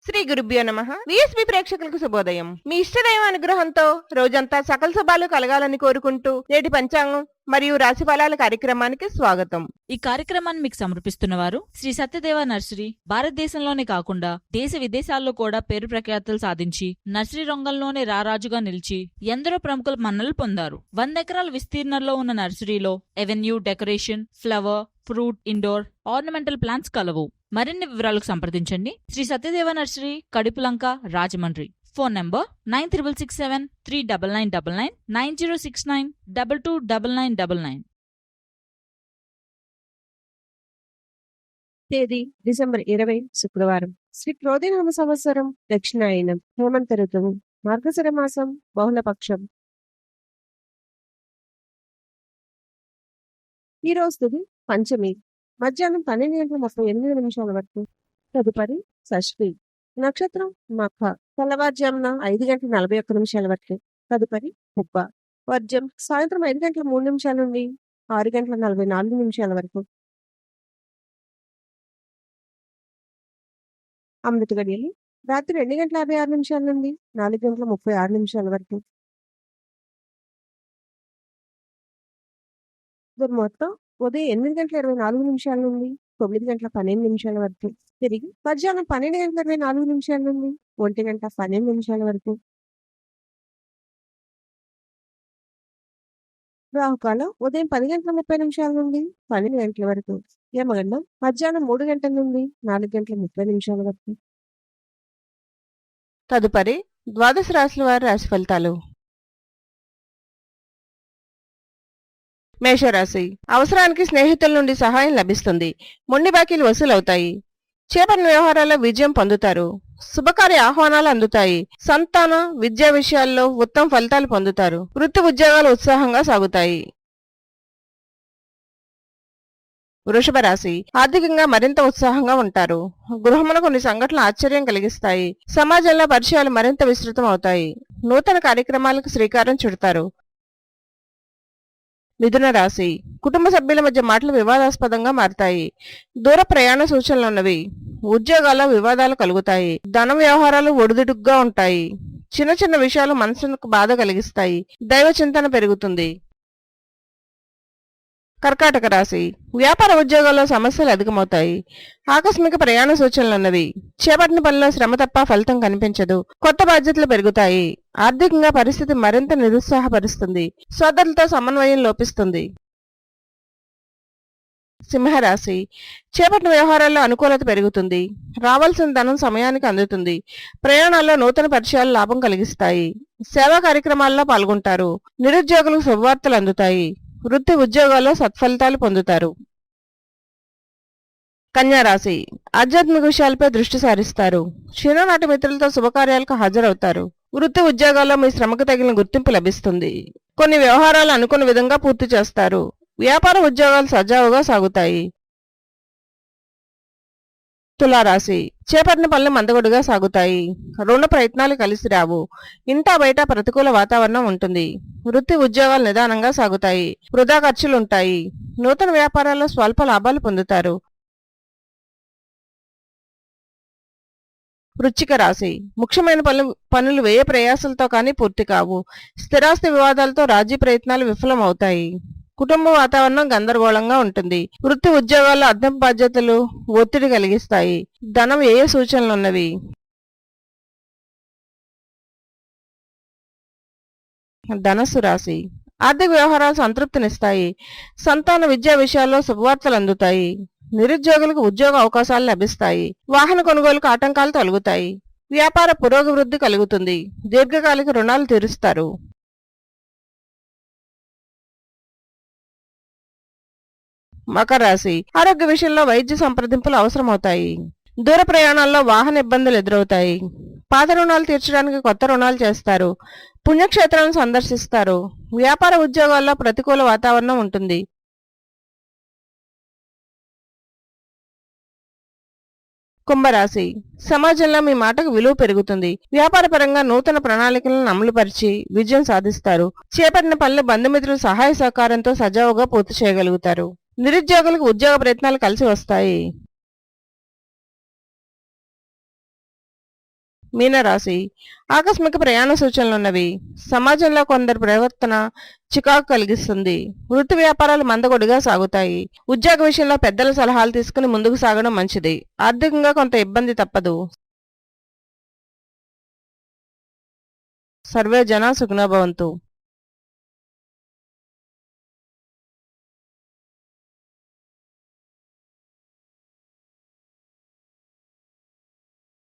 శ్రీ గురుభ్యో నమః. విఎస్బి ప్రేక్షకులకు శుభోదయం. మీ ఇష్టదైవ అనుగ్రహంతో రోజంతా సకల శుభాలు కలగాలని కోరుకుంటూ నేటి పంచాంగం మరియు రాశి ఫలాల కార్యక్రమానికి స్వాగతం. ఈ కార్యక్రమాన్ని మీకు సమర్పిస్తున్న వారు శ్రీ సత్యదేవ నర్సరీ. భారతదేశంలోనే కాకుండా దేశ విదేశాల్లో కూడా పేరు ప్రఖ్యాతులు సాధించి నర్సరీ రంగంలోనే రారాజుగా నిలిచి ఎందరో ప్రముఖుల మన్నలు పొందారు. 100 ఎకరాల విస్తీర్ణంలో ఉన్న నర్సరీలో avenue, decoration, flower, fruit, indoor, ornamental plants కలవు. మరిన్ని వివరాలకు సంప్రదించండి Shri Satyadeva nursery, Kadupulanka, Rajahmundry. Phone number 9667 39999 90692299. తేదీ డిసెంబర్ 20 శుక్రవారం. శ్రీ క్రోధినామ సంవత్సరం దక్షిణాయనం, హేమంత ఋతువు, మార్గశిర మాసం, బహుళపక్షం. ఈ రోజుది పంచమి, మధ్యాహ్నం 12:38 వరకు. తదుపరి షష్ఠి. నక్షత్రం మఖ, తెల్లవారుజామున 5:41 వరకు. తదుపరి పుబ్బ. వర్జం సాయంత్రం 5:03 నుండి 6:44 వరకు. అమృత గడియలు రాత్రి 2:56 నుండి 4:36 వరకు. దుర్ముహూర్తం ఉదయం 8:24 నుండి 9:12 వరకు. తిరిగి మధ్యాహ్నం 12:24 నుండి 1:12 వరకు. రాహుకాలం ఉదయం 10:30 నుండి 12 వరకు. యమగండం మధ్యాహ్నం 3 గంటల నుండి 4:30 వరకు. తదుపరి ద్వాదశ రాశుల వారి రాశి ఫలితాలు. మేషరాశి. అవసరానికి స్నేహితుల నుండి సహాయం లభిస్తుంది. మొండి బాకీలు వసూలవుతాయి. చేపట్టిన వ్యవహారాల్లో విజయం పొందుతారు. శుభకార్య ఆహ్వానాలు అందుతాయి. సంతాన విద్యా విషయాల్లో ఉత్తమ ఫలితాలు పొందుతారు. వృత్తి ఉద్యోగాలు ఉత్సాహంగా సాగుతాయి. వృషభ రాశి. ఆర్థికంగా మరింత ఉత్సాహంగా ఉంటారు. గృహమున కొన్ని సంఘటనలు ఆశ్చర్యం కలిగిస్తాయి. సమాజంలో పరిచయాలు మరింత విస్తృతం అవుతాయి. నూతన కార్యక్రమాలకు శ్రీకారం చుడతారు. మిథున రాశి. కుటుంబ సభ్యుల మధ్య మాటలు వివాదాస్పదంగా మారతాయి. దూర ప్రయాణ సూచనలున్నవి. ఉద్యోగాల్లో వివాదాలు కలుగుతాయి. ధన వ్యవహారాలు ఒడిదుడుగ్గా ఉంటాయి. చిన్న చిన్న విషయాలు మనసుకు బాధ కలిగిస్తాయి. దైవ చింతన పెరుగుతుంది. కర్కాటక రాశి. వ్యాపార ఉద్యోగాల్లో సమస్యలు అధికమవుతాయి. ఆకస్మిక ప్రయాణ సూచనలున్నవి. చేపట్టిన పనిలో శ్రమ తప్ప ఫలితం కనిపించదు. కొత్త బాధ్యతలు పెరుగుతాయి. ఆర్థికంగా పరిస్థితి మరింత నిరుత్సాహపరుస్తుంది. సోదరులతో సమన్వయం లోపిస్తుంది. సింహరాశి. చేపట్టిన వ్యవహారాల్లో అనుకూలత పెరుగుతుంది. రావాల్సిన ధనం సమయానికి అందుతుంది. ప్రయాణాల్లో నూతన పరిచయాలు లాభం కలిగిస్తాయి. సేవా కార్యక్రమాల్లో పాల్గొంటారు. నిరుద్యోగులకు శుభవార్తలు అందుతాయి. వృత్తి ఉద్యోగాల్లో సత్ఫలితాలు పొందుతారు. కన్యారాశి. ఆధ్యాత్మిక విషయాలపై దృష్టి సారిస్తారు. చిన్ననాటి మిత్రులతో శుభకార్యాలకు హాజరవుతారు. వృత్తి ఉద్యోగాల్లో మీ శ్రమకు తగిన గుర్తింపు లభిస్తుంది. కొన్ని వ్యవహారాలు అనుకున్న విధంగా పూర్తి చేస్తారు. వ్యాపార ఉద్యోగాలు సజావుగా సాగుతాయి. తులారాశి. చేపట్టిన పనులు మందగొడిగా సాగుతాయి. రుణ ప్రయత్నాలు కలిసి రావు. ఇంటా బయట ప్రతికూల వాతావరణం ఉంటుంది. వృత్తి ఉద్యోగాలు నిదానంగా సాగుతాయి. వృధా ఖర్చులుంటాయి. నూతన వ్యాపారాల్లో స్వల్ప లాభాలు పొందుతారు. వృశ్చిక రాశి. ముఖ్యమైన పనులు వ్యయ ప్రయాసాలతో కానీ పూర్తి కావు. స్థిరాస్తి వివాదాలతో రాజీ ప్రయత్నాలు విఫలమవుతాయి. కుటుంబ వాతావరణం గందరగోళంగా ఉంటుంది. వృత్తి ఉద్యోగాల్లో అదనపు బాధ్యతలు ఒత్తిడి కలిగిస్తాయి. ధనం వ్యయ సూచనలున్నవి. ధనస్సు రాశి. ఆర్థిక వ్యవహారాలు సంతృప్తినిస్తాయి. సంతాన విద్యా విషయాల్లో శుభవార్తలు అందుతాయి. నిరుద్యోగులకు ఉద్యోగ అవకాశాలు లభిస్తాయి. వాహన కొనుగోలుకు ఆటంకాలు తొలగుతాయి. వ్యాపార పురోగవృద్ధి కలుగుతుంది. దీర్ఘకాలిక రుణాలు తీరుస్తారు. మకర రాశి. ఆరోగ్య విషయంలో వైద్య సంప్రదింపులు అవసరమవుతాయి. దూర ప్రయాణాల్లో వాహన ఇబ్బందులు ఎదురవుతాయి. పాత రుణాలు తీర్చడానికి కొత్త రుణాలు చేస్తారు. పుణ్యక్షేత్రాలను సందర్శిస్తారు. వ్యాపార ఉద్యోగాల్లో ప్రతికూల వాతావరణం ఉంటుంది. కుంభరాశి. సమాజంలో మీ మాటకు విలువ పెరుగుతుంది. వ్యాపార పరంగా నూతన ప్రణాళికలను అమలుపరిచి విజయం సాధిస్తారు. చేపట్టిన పనులు బంధుమిత్రుల సహాయ సహకారంతో సజావుగా పూర్తి చేయగలుగుతారు. నిరుద్యోగులకు ఉద్యోగ ప్రయత్నాలు కలిసి వస్తాయి. మీనరాశి ఆకస్మిక ప్రయాణ సూచనలున్నవి. సమాజంలో కొందరి ప్రవర్తన చికాకు కలిగిస్తుంది. వృత్తి వ్యాపారాలు మందకొడిగా సాగుతాయి. ఉద్యోగ విషయంలో పెద్దల సలహాలు తీసుకుని ముందుకు సాగడం మంచిది. ఆర్థికంగా కొంత ఇబ్బంది తప్పదు. సర్వే జన సుఖినో భవంతు.